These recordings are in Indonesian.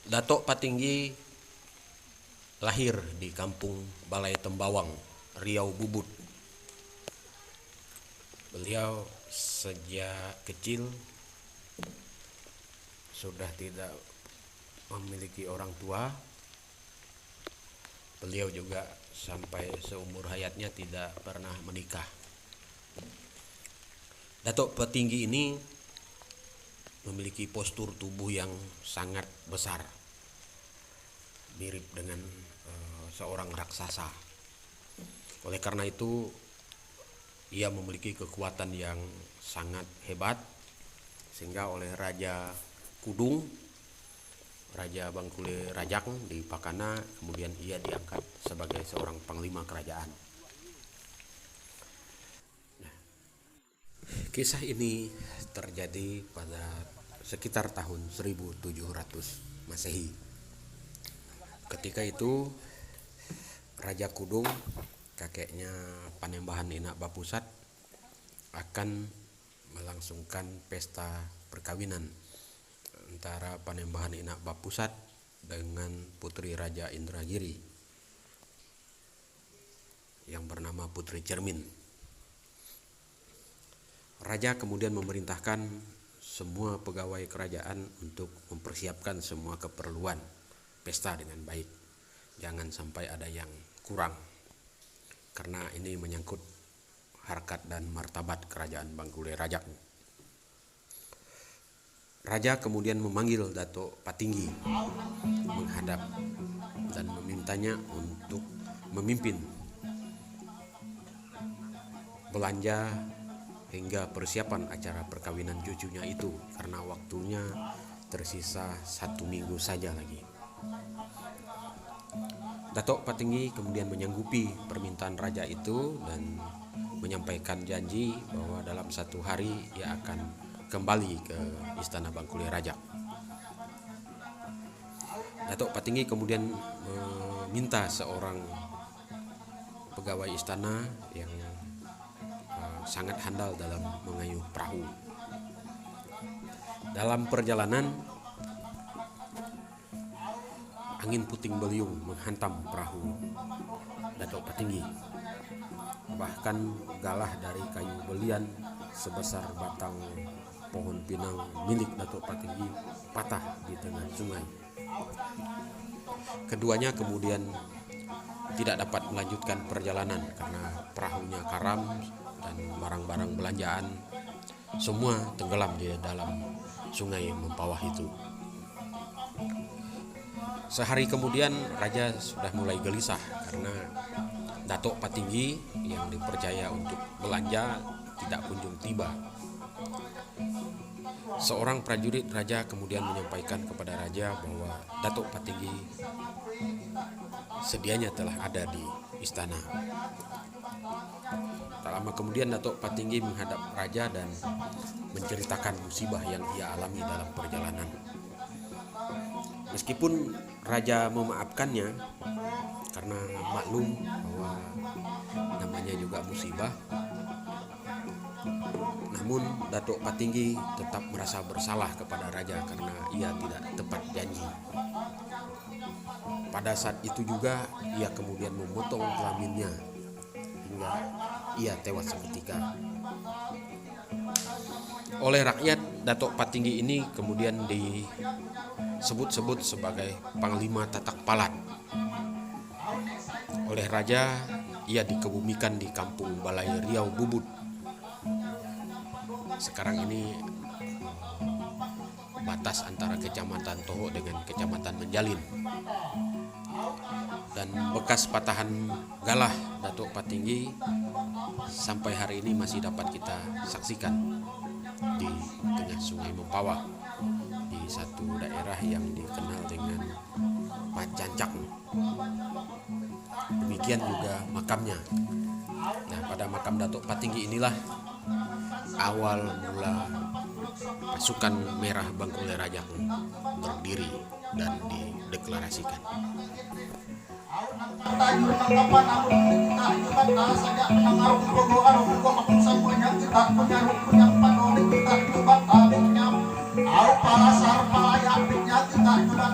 Datuk Patinggi lahir di kampung Balai Tembawang, Riau Bubut. Beliau sejak kecil sudah tidak memiliki orang tua. Beliau juga sampai seumur hayatnya tidak pernah menikah. Datuk Patinggi ini memiliki postur tubuh yang sangat besar, mirip dengan seorang raksasa. Oleh karena itu, ia memiliki kekuatan yang sangat hebat, sehingga oleh Raja Kudung, Raja Bangkule Rajang di Pakana, kemudian ia diangkat sebagai seorang panglima kerajaan. Kisah ini terjadi pada sekitar tahun 1700 Masehi. Ketika itu Raja Kudung, kakeknya Panembahan Inak Bapusat, akan melangsungkan pesta perkawinan antara Panembahan Inak Bapusat dengan putri Raja Indragiri yang bernama Putri Cermin. Raja kemudian memerintahkan semua pegawai kerajaan untuk mempersiapkan semua keperluan pesta dengan baik. Jangan sampai ada yang kurang, karena ini menyangkut harkat dan martabat kerajaan Bangkule Rajang. Raja kemudian memanggil Datuk Patinggi menghadap dan memintanya untuk memimpin belanja hingga persiapan acara perkawinan cucunya itu, karena waktunya tersisa 1 minggu saja lagi. Datuk Patinggi kemudian menyanggupi permintaan raja itu dan menyampaikan janji bahwa dalam 1 hari ia akan kembali ke istana Bangkule Rajang. Datuk Patinggi kemudian meminta seorang pegawai istana yang sangat handal dalam mengayuh perahu. Dalam perjalanan, angin puting beliung menghantam perahu Datuk Patinggi. Bahkan galah dari kayu belian sebesar batang pohon pinang milik Datuk Patinggi patah di tengah sungai. Keduanya kemudian tidak dapat melanjutkan perjalanan karena perahunya karam dan barang-barang belanjaan semua tenggelam di dalam sungai Mempawah itu. Sehari kemudian raja sudah mulai gelisah karena Datuk Patinggi yang dipercaya untuk belanja tidak kunjung tiba. Seorang prajurit raja kemudian menyampaikan kepada raja bahwa Datuk Patinggi sedianya telah ada di istana. Tak lama kemudian Datuk Patinggi menghadap raja dan menceritakan musibah yang ia alami dalam perjalanan. Meskipun raja memaafkannya karena maklum bahwa namanya juga musibah, namun Datuk Patinggi tetap merasa bersalah kepada raja karena ia tidak tepat janji. Pada saat itu juga ia kemudian memotong kelaminnya hingga ia tewas seketika. Oleh rakyat, Datuk Patinggi ini kemudian disebut-sebut sebagai Panglima Tatak Palat. Oleh raja, ia dikebumikan di kampung Balai Riau Bubut. Sekarang ini batas antara Kecamatan Toho dengan Kecamatan Menjalin. Dan bekas patahan galah Datuk Patinggi sampai hari ini masih dapat kita saksikan di tengah Sungai Mempawah, di satu daerah yang dikenal dengan Pacancak. Demikian juga makamnya. Nah, pada makam Datuk Patinggi inilah awal mula pasukan merah Bangkule Rajang berdiri dan dideklarasikan. Para sarpala yapin yati tak jual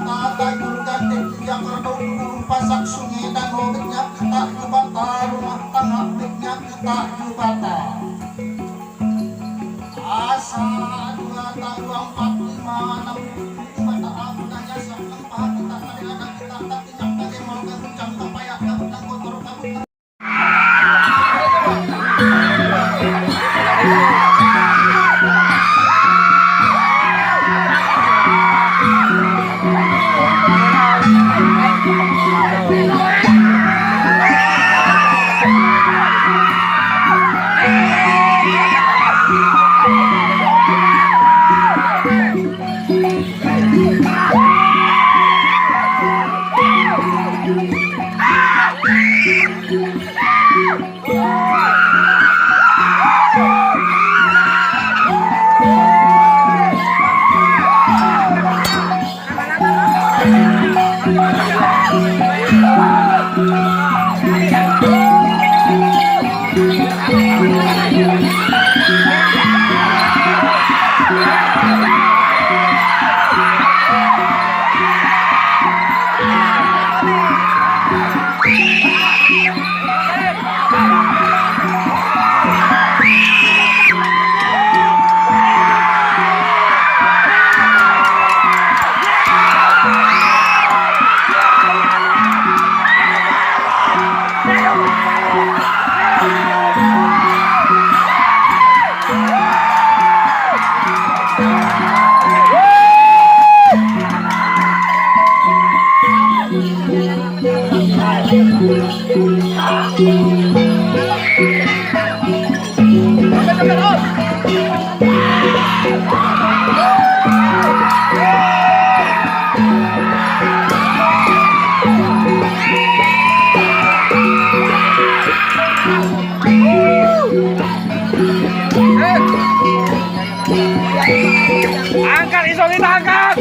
Angkat Isolita, angkat.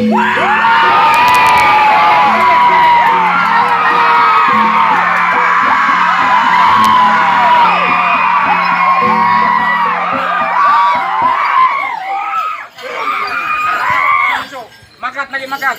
Makat lagi, makat.